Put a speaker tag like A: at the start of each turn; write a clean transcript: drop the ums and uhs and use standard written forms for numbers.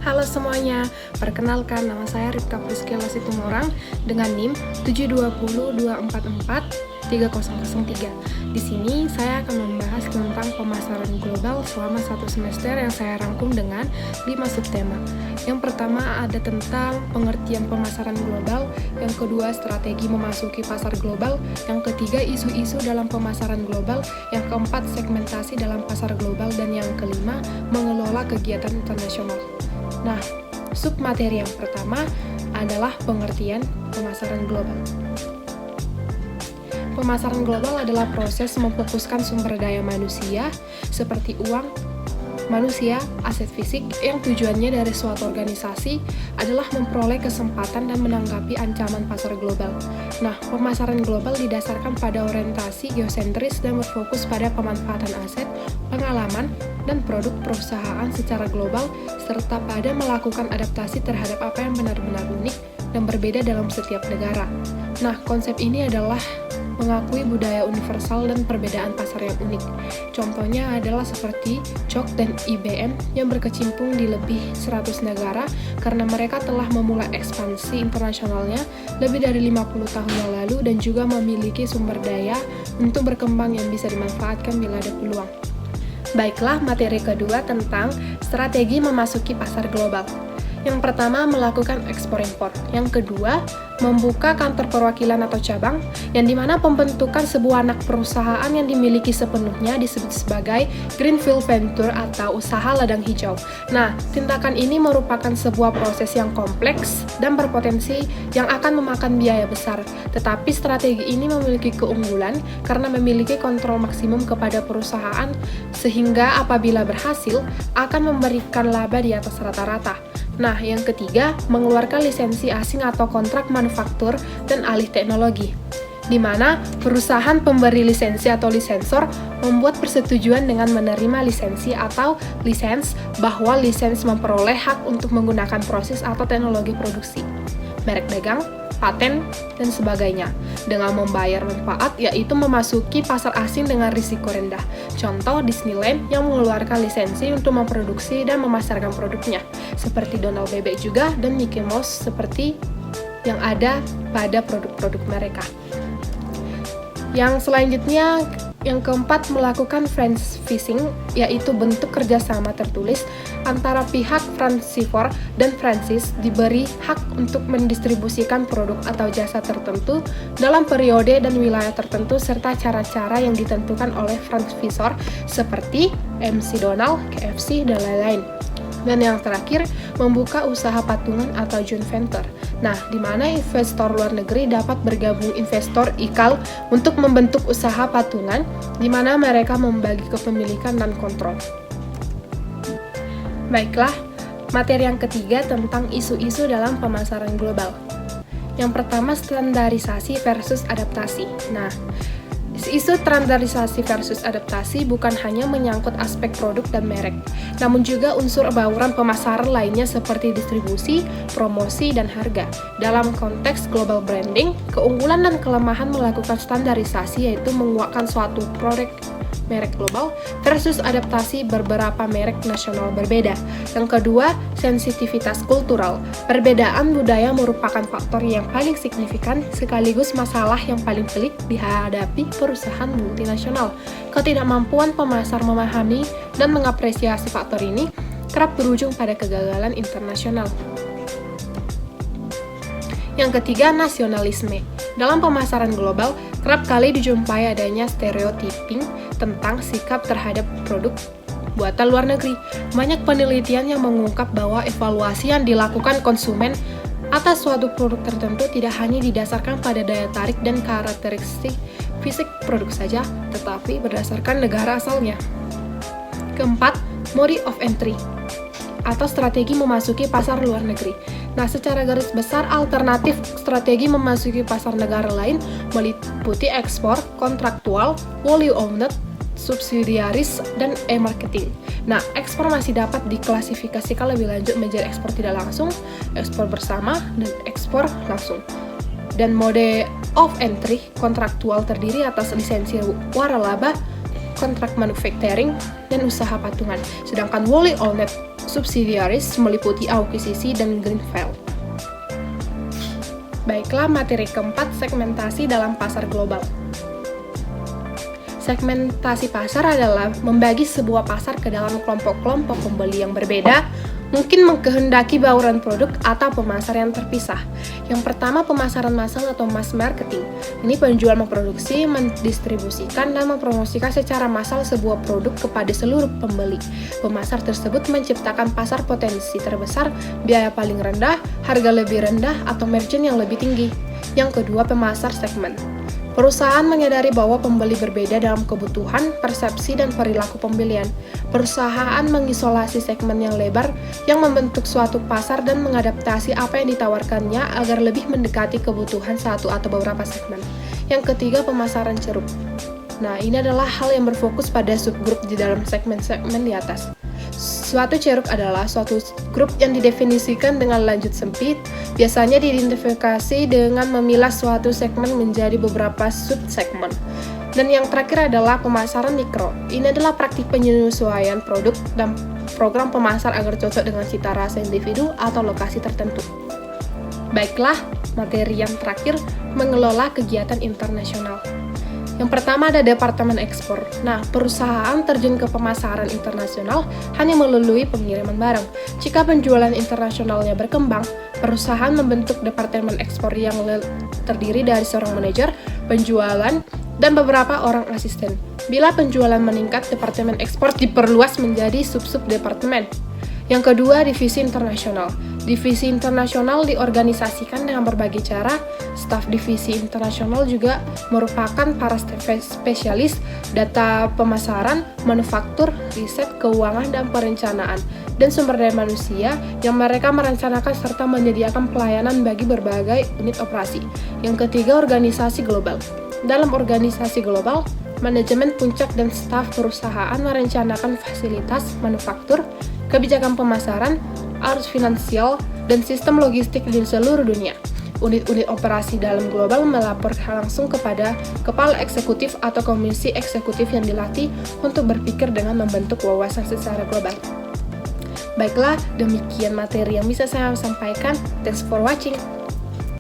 A: Halo semuanya, perkenalkan nama saya Ripka Priskela Situmorang dengan NIM 720244303. Di sini saya akan membahas tentang pemasaran global selama satu semester yang saya rangkum dengan 5 subtema. Yang pertama ada tentang pengertian pemasaran global, yang kedua strategi memasuki pasar global, yang ketiga isu-isu dalam pemasaran global, yang keempat segmentasi dalam pasar global, dan yang kelima mengelola kegiatan internasional. Nah, submateri yang pertama adalah pengertian pemasaran global. Pemasaran global adalah proses memfokuskan sumber daya manusia seperti uang, manusia, aset fisik yang tujuannya dari suatu organisasi adalah memperoleh kesempatan dan menanggapi ancaman pasar global. Nah, pemasaran global didasarkan pada orientasi geosentris dan berfokus pada pemanfaatan aset, pengalaman, dan produk perusahaan secara global, serta pada melakukan adaptasi terhadap apa yang benar-benar unik dan berbeda dalam setiap negara. Nah, konsep ini adalah mengakui budaya universal dan perbedaan pasar yang unik. Contohnya adalah seperti Chok dan IBM yang berkecimpung di lebih 100 negara karena mereka telah memulai ekspansi internasionalnya lebih dari 50 tahun yang lalu dan juga memiliki sumber daya untuk berkembang yang bisa dimanfaatkan bila ada peluang. Baiklah, materi kedua tentang strategi memasuki pasar global. Yang pertama, melakukan ekspor-impor. Yang kedua, membuka kantor perwakilan atau cabang, yang dimana pembentukan sebuah anak perusahaan yang dimiliki sepenuhnya disebut sebagai Greenfield Venture atau usaha ladang hijau. Nah, tindakan ini merupakan sebuah proses yang kompleks dan berpotensi yang akan memakan biaya besar. Tetapi strategi ini memiliki keunggulan karena memiliki kontrol maksimum kepada perusahaan, sehingga apabila berhasil, akan memberikan laba di atas rata-rata. Nah, yang ketiga, mengeluarkan lisensi asing atau kontrak manufaktur dan alih teknologi, di mana perusahaan pemberi lisensi atau lisensor membuat persetujuan dengan menerima lisensi atau lisens bahwa lisens memperoleh hak untuk menggunakan proses atau teknologi produksi, merek dagang, paten, dan sebagainya, dengan membayar manfaat yaitu memasuki pasar asing dengan risiko rendah. Contoh Disneyland yang mengeluarkan lisensi untuk memproduksi dan memasarkan produknya, seperti Donald Bebek juga dan Mickey Mouse seperti yang ada pada produk-produk mereka. Yang selanjutnya, yang keempat, melakukan franchising, yaitu bentuk kerjasama tertulis antara pihak franchisor dan franchise diberi hak untuk mendistribusikan produk atau jasa tertentu dalam periode dan wilayah tertentu serta cara-cara yang ditentukan oleh franchisor seperti MC Donald, KFC, dan lain-lain. Dan yang terakhir, membuka usaha patungan atau joint venture. Nah, di mana investor luar negeri dapat bergabung investor IKAL untuk membentuk usaha patungan, di mana mereka membagi kepemilikan dan kontrol. Baiklah, materi yang ketiga tentang isu-isu dalam pemasaran global. Yang pertama, standarisasi versus adaptasi. Nah, isu standarisasi versus adaptasi bukan hanya menyangkut aspek produk dan merek, namun juga unsur bauran pemasaran lainnya seperti distribusi, promosi, dan harga. Dalam konteks global branding, keunggulan dan kelemahan melakukan standarisasi yaitu menguatkan suatu produk merek global versus adaptasi beberapa merek nasional berbeda. Yang kedua, sensitivitas kultural. Perbedaan budaya merupakan faktor yang paling signifikan sekaligus masalah yang paling pelik dihadapi perusahaan multinasional. Ketidakmampuan pemasar memahami dan mengapresiasi faktor ini kerap berujung pada kegagalan internasional. Yang ketiga, nasionalisme. Dalam pemasaran global, kerap kali dijumpai adanya stereotyping tentang sikap terhadap produk buatan luar negeri. Banyak penelitian yang mengungkap bahwa evaluasi yang dilakukan konsumen atas suatu produk tertentu tidak hanya didasarkan pada daya tarik dan karakteristik fisik produk saja, tetapi berdasarkan negara asalnya. Keempat, mode of entry atau strategi memasuki pasar luar negeri. Nah, secara garis besar, alternatif strategi memasuki pasar negara lain meliputi ekspor, kontraktual, wholly owned, subsidiaris, dan e-marketing. Nah, ekspor masih dapat diklasifikasikan lebih lanjut menjadi ekspor tidak langsung, ekspor bersama, dan ekspor langsung. Dan mode of entry kontraktual terdiri atas lisensi waralaba, kontrak manufacturing, dan usaha patungan. Sedangkan wholly owned subsidiaries meliputi akuisisi dan greenfield. Baiklah, materi keempat, segmentasi dalam pasar global. Segmentasi pasar adalah membagi sebuah pasar ke dalam kelompok-kelompok pembeli yang berbeda, mungkin mengkehendaki bauran produk atau pemasar yang terpisah. Yang pertama, pemasaran massal atau mass marketing. Ini penjual memproduksi, mendistribusikan, dan mempromosikan secara massal sebuah produk kepada seluruh pembeli. Pemasar tersebut menciptakan pasar potensi terbesar, biaya paling rendah, harga lebih rendah, atau margin yang lebih tinggi. Yang kedua, pemasar segmen. Perusahaan menyadari bahwa pembeli berbeda dalam kebutuhan, persepsi, dan perilaku pembelian. Perusahaan mengisolasi segmen yang lebar yang membentuk suatu pasar dan mengadaptasi apa yang ditawarkannya agar lebih mendekati kebutuhan satu atau beberapa segmen. Yang ketiga, pemasaran ceruk. Nah, ini adalah hal yang berfokus pada subgrup di dalam segmen-segmen di atas. Suatu ceruk adalah suatu grup yang didefinisikan dengan lanjut sempit, biasanya diidentifikasi dengan memilah suatu segmen menjadi beberapa subsegmen. Dan yang terakhir adalah pemasaran mikro. Ini adalah praktik penyesuaian produk dan program pemasar agar cocok dengan cita rasa individu atau lokasi tertentu. Baiklah, materi yang terakhir, mengelola kegiatan internasional. Yang pertama ada Departemen Ekspor. Nah, perusahaan terjun ke pemasaran internasional hanya melalui pengiriman barang. Jika penjualan internasionalnya berkembang, perusahaan membentuk Departemen Ekspor yang terdiri dari seorang manajer, penjualan, dan beberapa orang asisten. Bila penjualan meningkat, Departemen Ekspor diperluas menjadi sub-sub departemen. Yang kedua, divisi internasional. Divisi internasional diorganisasikan dengan berbagai cara. Staf divisi internasional juga merupakan para spesialis data pemasaran, manufaktur, riset, keuangan, dan perencanaan, dan sumber daya manusia yang mereka merencanakan serta menyediakan pelayanan bagi berbagai unit operasi. Yang ketiga, organisasi global. Dalam organisasi global, manajemen puncak dan staf perusahaan merencanakan fasilitas manufaktur, kebijakan pemasaran, arus finansial, dan sistem logistik di seluruh dunia. Unit-unit operasi dalam global melapor langsung kepada kepala eksekutif atau komisi eksekutif yang dilatih untuk berpikir dengan membentuk wawasan secara global. Baiklah, demikian materi yang bisa saya sampaikan. Thanks for watching.